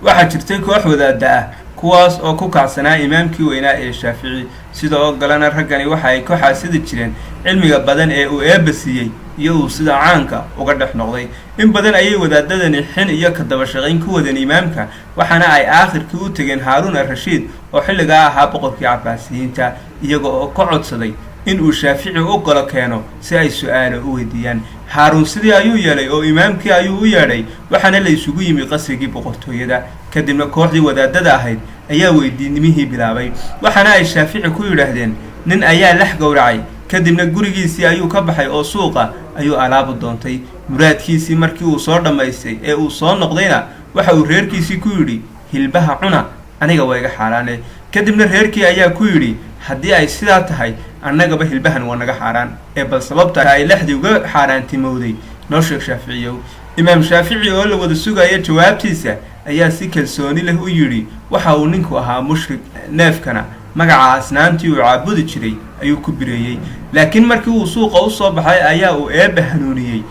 waxaa jirtay koox wadaada ah kuwaas oo ku kacsanaa imaamkii weynaa ee Shaafici sidoo galana raggani waxa ay ku xaasidi jireen cilmiga badan ee uu eebba siiyay iyo uu sida caanka uga dhex noqday in badan ayay wadaadadani xin iyo ka daba shaqayn ku wadeen imaamka waxaana ay aakhirkii u tageen Haaruun ar-Rashiid oo xilligaa ahaa boqorkii Cabbaasiyiinta iyaga oo ka codsaday in uu Shaafici u galo keeno si ay su'aalo u weydiiyaan Haaruun sidii ayuu yeelay oo imaamkii ayuu u yeedhay waxaana la isugu yimi qasrigii boqortooyada kadibna kooxdii wadaadada ahayd ayaa weydiinimihii bilaabay waxaana ay Shaafici ku yiraahdeen nin ayaa lax gowracay kadibna gurigiisii ayuu ka baxay oo suuqa ayuu alaabu doontay muraadkiisii markii uu soo dhamaystay ee uu soo noqdayna waxa uu reerkiisii ku yiri hilbaha cuna aniga way iga xaaraanay kadibna reerkii ayaa ku yiri haddii ay sidaa tahay annagaba hilbahan waa naga xaaraan ee bal sababta ay laxdi uga xaaraantimowday noo sheeg Shaaficiyow imaam Shaafici oo la wada sugaya jawaabtiisa ayaa si kalsooni leh u yiri waxa uu ninku ahaa mushrik neefkana magaca asnaantii uu caabudi jiray ayuu ku bireeyay laakiin markii uu suuqa u soo baxay ayaa uu eebba hanuuniyay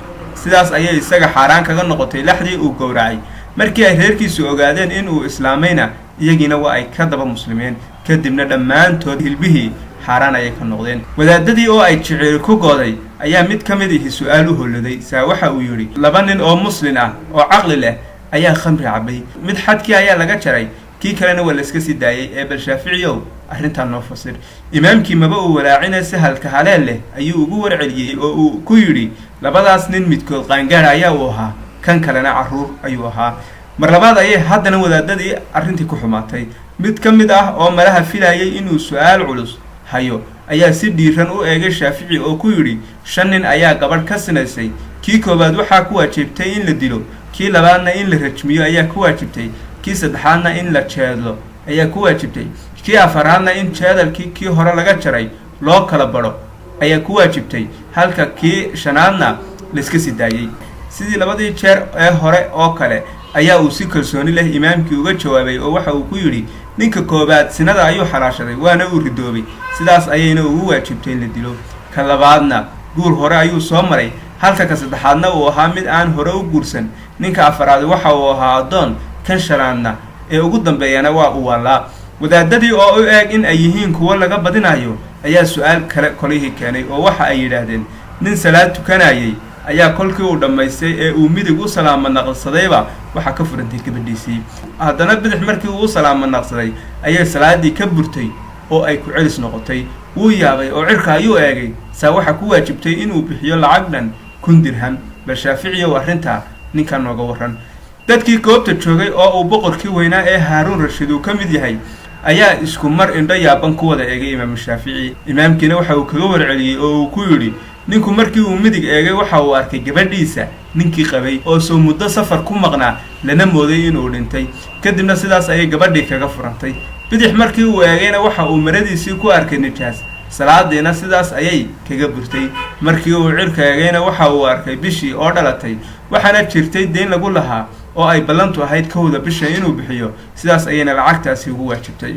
sidaas ayay isaga xaaraan kaga noqotay laxdii uu gowracay markii ay reerkiisu ogaadeen in uu islaamayna iyagina waa ay ka daba muslimeen kadibna dhammaantood hilbihii xaaraan ayay ka noqdeen wadaadadii oo ay jicir ku gooday ayaa mid ka mid ah su'aal u holaday saa waxa uu yiri laba nin oo muslim ah oo caqli leh ayaa khamri cabay mid xadkii ayaa laga jaray kii kalena waa la iska sii daayay ee bal Shaaficiyow arrintan noo fasir imaamkii maba uu walaacina sahalka haleel leh ayuu ugu warceliyay oo uu ku yiri labadaas nin midkood qaangaar ayaa uu ahaa kan kalena caruur ayuu ahaa mar labaad ayay haddana wadaadadii arrintii ku xumaatay mid ka mid ah oo malaha filayay inuu su'aal culus hayo ayaa si dhiiran u eegay Shaafici oo ku yiri 5 nin ayaa gabadh ka sinaysay kii koobaad waxa ku waajibtay in la dilo kii labaadna in la rajmiyo ayaa ku waajibtay kii saddexaadna in la jeedlo ayaa ku waajibtay kii afaraadna in jeedalkii kii hore laga jaray loo kala baro ayaa ku waajibtay halka kii shanaadna la iska sii daayay sidii labadii jeer ee hore oo kale ayaa uu si kalsooni leh imaamkii uga jawaabay oo waxa uu ku yiri ninka koobaad sinada ayuu xalaashaday waana uu ridoobay sidaas ayayna ugu waajibtay in la dilo ka labaadna guur hore ayuu soo maray halka ka saddexaadna uu ahaa mid aan hore u guursan ninka afaraad waxa uu ahaa adoon kan shanaadna ee ugu dambeeyana waa uu walaa wadaadadii oo u eeg in ay yihiin kuwa laga badinayo ayaa su'aal kale kolihii keenay oo waxa ay yiraahdeen nin salaad tukanayay ayaa kolkii uu dhamaystay ee uu midig u salaamo naqsadayba waxa ka furantay gabadhiisii haddana bidix markii uu salaamo naqsaday ayay salaadii ka burtay oo ay ku celis noqotay wuu yaabay oo cirka ayuu eegay saa waxa ku waajibtay inuu bixiyo lacag dhan 1,000 dirham bal Shaaficiyow arrinta ninka nooga waran dadkii goobta joogay oo uu boqorkii weynaa ee Haaruun Rashiid uu ka mid yahay ayaa isku mar indho yaaban ku wada eegay imaam Shaafici imaamkiina waxa uu kaga warceliyay oo uu ku yiri ninku markii uu midig eegay waxa uu arkay gabadhiisa ninkii qabay oo soo muddo safar ku maqnaa lana mooday inuu dhintay kadibna sidaas ayay gabadhii kaga furantay bidix markii uu eegayna waxa uu maradiisii ku arkay nijaas salaadiina sidaas ayay kaga burtay markii uu cirka eegayna waxa uu arkay bishii oo dhalatay waxaana jirtay deyn lagu lahaa oo ay ballantu ahayd kowda bisha inuu bixiyo sidaas ayayna lacagtaasi ugu waajibtay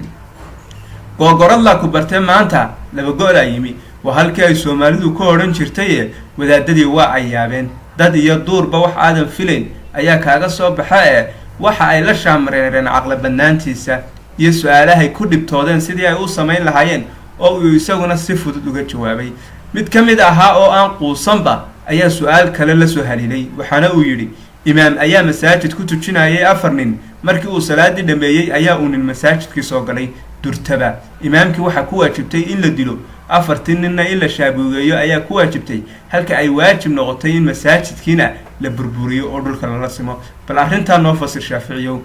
googorad la ku bartay maanta laba gool ay yimi waa halkii ay Soomaalidu ku oran jirtay wadaadadii waa ay yaabeen dad iyo duurba wax aadan filayn ayaa kaaga soo baxay waxa ay la shaamareen aqla banaantiisa iyo su'aalahay ku dhibtoodeen sidii ay u sameyn lahaayeen oo uu isaguna si fudud uga jawaabay mid ka mid ahaa oo aan quusanba ayaa su'aal kale la soo haliilay waxaana uu yiri imaam ayaa masaajid ku tujinayay 4 nin markii uu salaadii dhameeyay ayaa uu nin masaajidkii soo galay durtaba imaamkii waxa ku waajibtay in la dilo 4 ninna in la shaabuugeeyo ayaa ku waajibtay halka ay waajib noqotay in masaajidkiina la burburiyo oo dhulka la simo bal arrintan noo fasir Shaaficiyow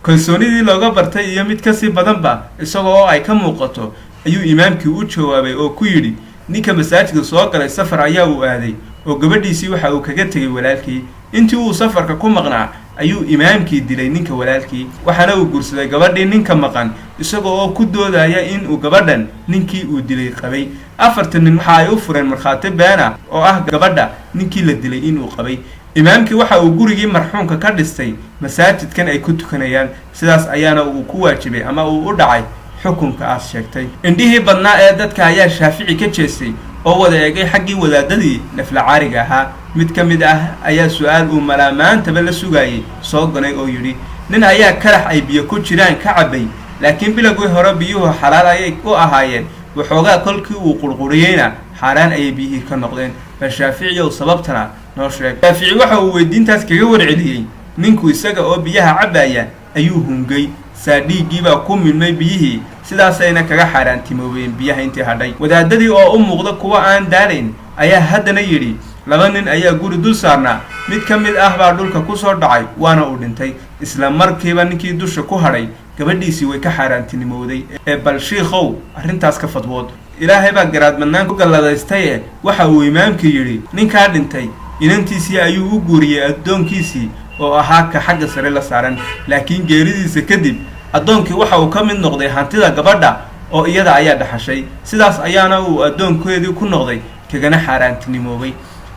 kalsoonidii looga bartay iyo mid ka sii badanba isagoo ay ka muuqato ayuu imaamkii u jawaabay oo ku yiri ninka masaajidka soo galay safar ayaa uu aaday oo gabadhiisii waxa uu kaga tagay walaalkii intii uu safarka ku maqnaa ayuu imaamkii dilay ninka walaalkii waxaana uu guursaday gabadhii ninka maqan isagoo oo ku doodaya in uu gabadhan ninkii uu dilay qabay 4 nin waxa ay u fureen markhaati beena oo ah gabadha ninkii la dilay in uu qabay imaamkii waxa uu gurigii marxuumka ka dhistay masaajidkan ay ku tukanayaan sidaas ayaana uu ku waajibay ama uu u dhacay xukunka aas sheegtay indhihii badnaa ee dadka ayaa Shaafici ka jeestay oo wada eegay xaggii wadaadadii nafla caariga ahaa mid ka mid ah ayaa su'aal uu malaamaantaba la sugayay soo galay oo yiri nin ayaa kalax ay biyo ku jiraan ka cabbay laakiin bilowgii hore biyuhu xalaal ayay u ahaayeen waxoogaa kolkii uu qurquriyeyna xaaraan ayay biyihii ka noqdeen bal shaaficiyow sababtana noo sheeg. shaafici waxa uu weydiintaas kaga warceliyey ninku isaga oo biyaha cabbaya ayuu hungay saa dhiiggiibaa ku milmay biyihii sidaasayna kaga xaaraantimoobeen biyaha intii hadhay. wadaadadii oo u muuqda kuwa aan daalayn ayaa haddana yidhi laba nin ayaa guri dul saarnaa mid ka mid ah baa dhulka ku soo dhacay waana uu dhintay isla markiiba ninkii dusha ku hadhay gabadhiisii way ka xaaraantinimowday ee bal shiikhow arrintaas ka fadwood. ilaahay baa garaadmadnaan ku galladaystaye waxa uu imaamkii yidhi ninkaa dhintay inantiisii ayuu u guuriyey addoonkiisii oo ahaa ka xagga sare la saaran laakiin geeridiisa kadib addoonkii waxa uu ka mid noqday hantida gabadha oo iyada ayaa dhaxashay sidaas ayaana uu addoonkeedii ku noqday kagana xaaraantinimoobay.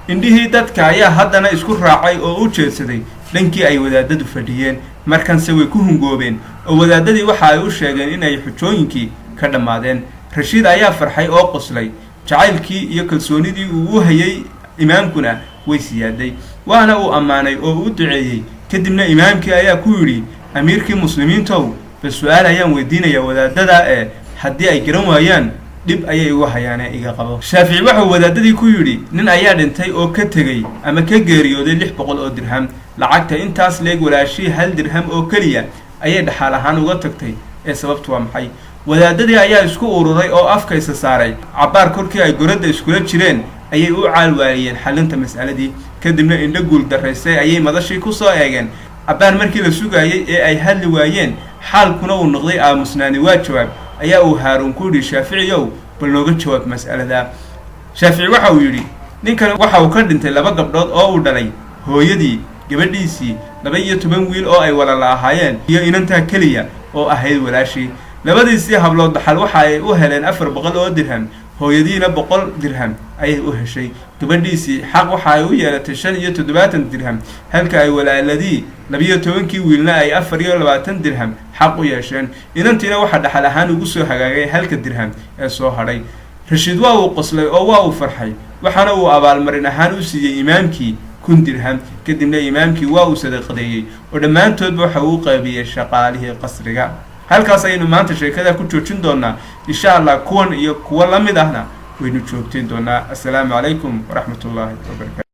indhihii dadka ayaa haddana isku raacay oo u jeedsaday dhankii ay wadaadadu fadhiyeen markanse way ku hungoobeen oo wadaadadii waxa ay u sheegeen inay xujooyinkii ka dhammaadeen. rashiid ayaa farxay oo qoslay jacaylkii iyo kalsoonidii uu u hayay imaamkuna way siyaaday waana uu ammaanay oo u duceeyey. kadibna imaamkii ayaa ku yidhi amiirkii muslimiintow bal su-aal ayaan weydiinayaa wadaadada ee haddii ay garan waayaan dhib ayay uga hayaane iga qabo. shaafici wuxuu wadaadadii ku yidhi nin ayaa dhintay oo ka tegey ama ka geeriyooday 600 oo dirham lacagta intaas leeg walaashii 1 dirham oo keliya ayay dhaxaal ahaan uga tagtay ee sababtu waa maxay? wadaadadii ayaa isku ururay oo afka isa saaray cabbaar korkii ay goradda iskula jireen ayay u caalwaayeen xalinta mas'aladii. kadibna indho guul daraysay ayay madashii ku soo eegeen cabbaar markii la sugayay ee ay hadli waayeen xaalkuna uu noqday aamusnaani waa jawaab ayaa uu haaruun ku yidhi shaaficiyow bal nooga jawaab mas'alada. shaafici waxa uu yidhi ninkan waxa uu ka dhintay 2 gabdhood oo uu dhalay hooyadii gabadhiisii 12 wiil oo ay walala ahaayeen iyo inantaa keliya oo ahayd walaashii. labadiisii hablood dhaxal waxa ay u heleen 400 oo dirham hooyadiina 100 dirham ayay u heshay. gabadhiisii xaq waxa ay u yeelatay 75 dirham halka ay walaaladii 12 wiilna ay 24 dirham xaq u yeesheen. inantiina waxa dhaxal ahaan ugu soo hagaagay 1 dirham ee soo hadhay. rashiid waa uu qoslay oo waa uu farxay waxaana uu abaalmarin ahaan u siiyey imaamkii 1 dirham. kadibna imaamkii waa uu sadaqadeeyey oo dhammaantoodba waxa uu qaybiyey shaqaalihii qasriga. halkaas ayaynu maanta sheekada ku joojin doonaa insha allah kuwan iyo kuwa la mid ahna waynu joogteen doonaa. assalaamu calaykum waraxmatullaahi wabarakaatu.